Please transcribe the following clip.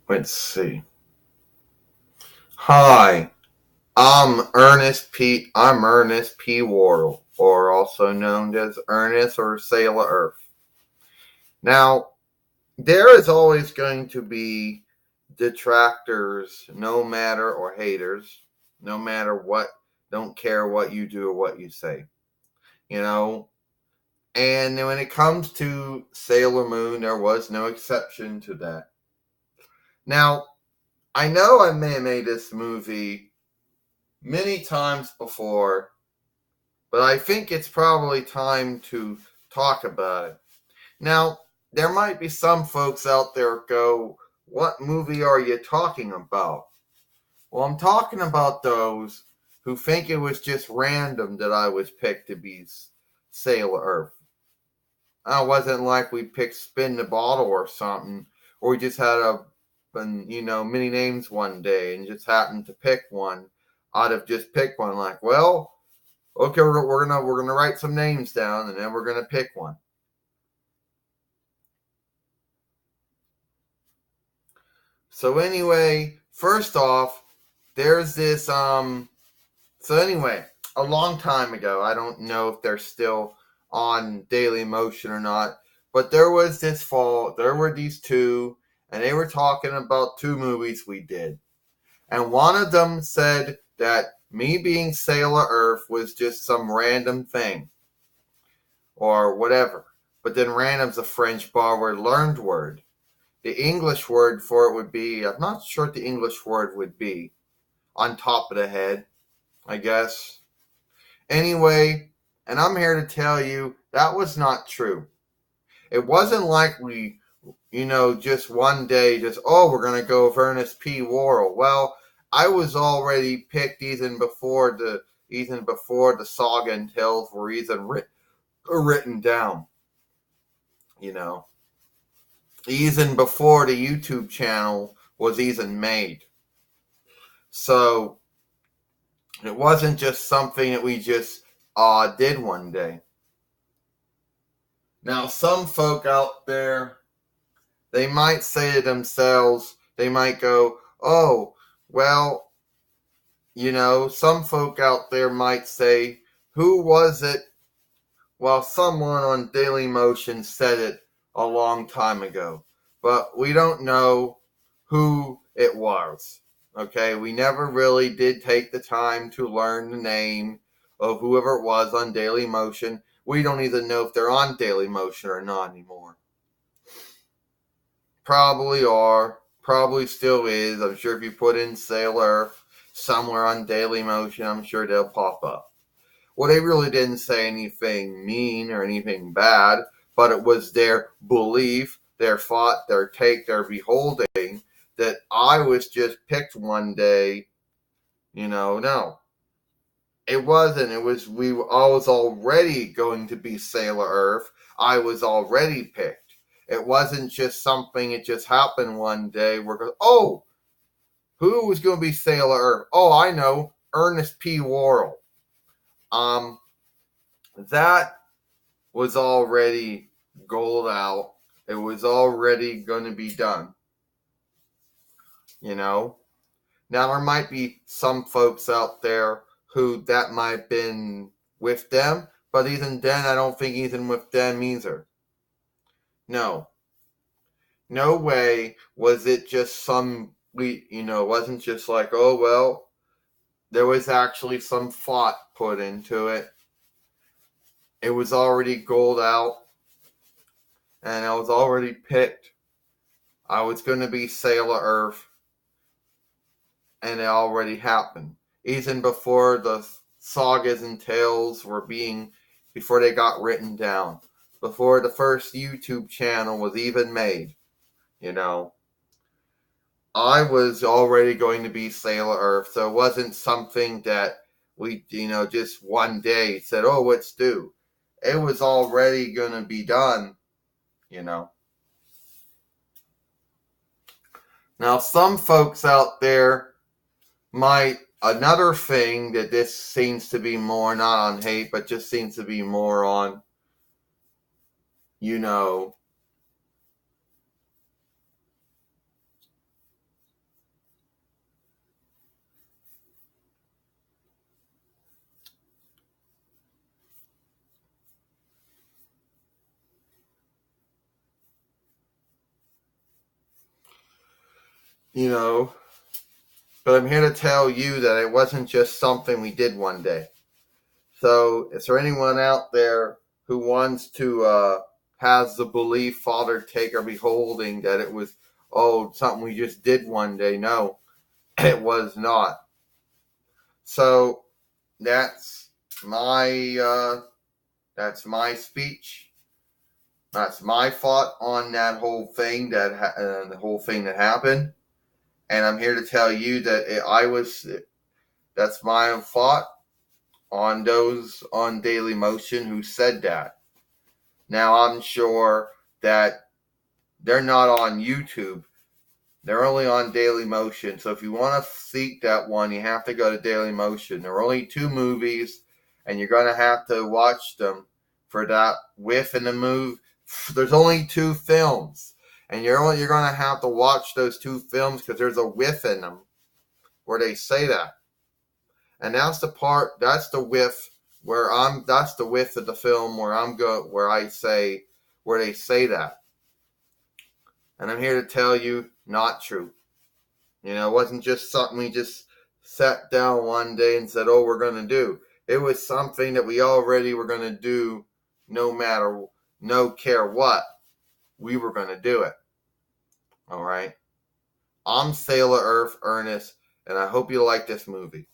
Let's see. Hi, I'm Ernest P. Wardle, or also known as Ernest or Sailor Earth. Now, there is always going to be detractors, no matter or haters, no matter what, don't care what you do or what you say. You know, and when it comes to Sailor Moon, there was no exception to that. Now, I know I may have made this movie many times before, but I think it's probably time to talk about it. Now, there might be some folks out there go, what movie are you talking about? Well, I'm talking about those who think it was just random that I was picked to be Sailor Earth. It wasn't like we picked Spin the Bottle or something, or we just had many names one day and just happened to pick one. I'd have just picked one like, well, okay, we're gonna write some names down and then we're gonna pick one. So anyway, first off, there's this so anyway, a long time ago, I don't know if they're still on Daily Motion or not, but there was this fall, there were these two, and they were talking about two movies we did. And one of them said that me being Sailor Earth was just some random thing or whatever. But then random's a French borrowed learned word. The English word for it would be, I'm not sure what the English word would be. On top of the head, I guess. Anyway, and I'm here to tell you that was not true. It wasn't like we, just one day, we're going to go with Ernest P. Worrell. Well, I was already picked even before the saga and tales were even written down. You know, even before the YouTube channel was even made. So it wasn't just something that we just did one day. Now, some folk out there, they might say to themselves, they might go, oh, well, some folk out there might say, who was it? Well, someone on Daily Motion said it a long time ago, but we don't know who it was. Okay, we never really did take the time to learn the name of whoever it was on Daily Motion. We don't even know if they're on Daily Motion or not anymore. Probably are. Probably still is. I'm sure if you put in Sailor somewhere on Daily Motion, I'm sure they'll pop up. Well, they really didn't say anything mean or anything bad, but it was their belief, their thought, their take, their beholding that I was just picked one day. No. It wasn't. I was already going to be Sailor Earth. I was already picked. It wasn't just something, it just happened one day where, who was going to be Sailor Earth? Oh, I know, Ernest P. Worrell. That was already gold out. It was already going to be done. Now there might be some folks out there who that might have been with them, but even then, I don't think even with them either. No. No way was it just wasn't just like, oh, well, there was actually some thought put into it. It was already gold out, and I was already picked. I was going to be Sailor Earth, and it already happened. Even before the sagas and tales before they got written down, before the first YouTube channel was even made, I was already going to be Sailor Earth, so it wasn't something that we, just one day said, oh, let's do. It was already going to be done, you know. Now, some folks out there another thing that this seems to be more, not on hate, but just seems to be more on, you know, you know. But I'm here to tell you that it wasn't just something we did one day. So, is there anyone out there who wants to has the belief, Father, take or beholding, that it was something we just did one day? No, it was not. So that's my that's my speech. That's my thought on that whole thing the whole thing that happened. And I'm here to tell you that that's my thought on those on Daily Motion who said that. Now I'm sure that they're not on YouTube. They're only on Daily Motion. So if you want to seek that one, you have to go to Daily Motion. There are only 2 movies, and you're going to have to watch them for that within the movie. There's only 2 films, and you're going to have to watch those 2 films because there's a whiff in them where they say that. And that's the whiff that's the whiff of the film where they say that. And I'm here to tell you, not true. It wasn't just something we just sat down one day and said, we're going to do. It was something that we already were going to do no care what. We were going to do it. All right. I'm Sailor Earth Ernest, and I hope you like this movie.